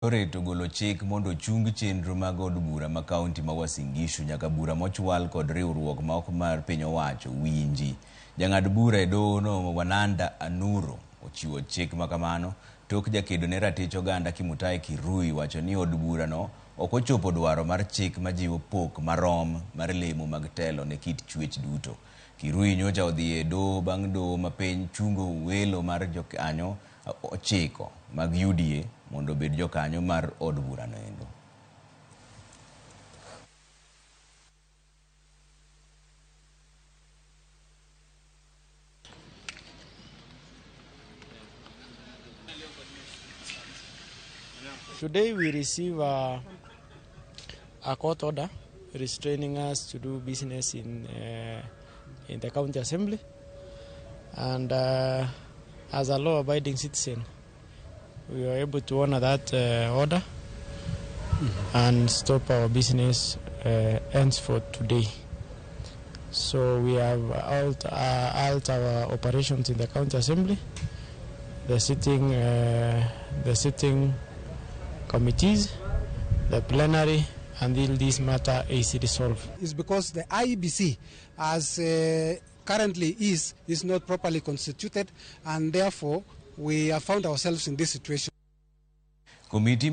Reto golo chik mondo chung chenro mag od bura ma kaunti ma Uasin Gishu nyaka bura mochwal kod riwruok ma ok mar piny owacho winji. Jang'ad bura e Doho no Wananda Anuro ochiwo chik makamano tok jakedo ne ratich oganda Kimutai Kirui wacho ni od bura no ok ochopo dwaro mar chik majiwo pok marom mar lemo mag telo ne kit chwech duto. Kirui nyocha odhi e Doho bang' Doho ma piny chungo welo mar jokanyo 9 mag UDA mondo bed jokanyo mar od bura no endo. Today we receive a court order restraining us to do business in the county assembly, and as a law-abiding citizen, we were able to honor that order and stop our business henceforth today. So we have halt our operations in the county assembly. The sitting committees, the plenary, until this matter is resolved. It's because the IEBC, as currently is not properly constituted, and therefore we have found ourselves in this situation. Committee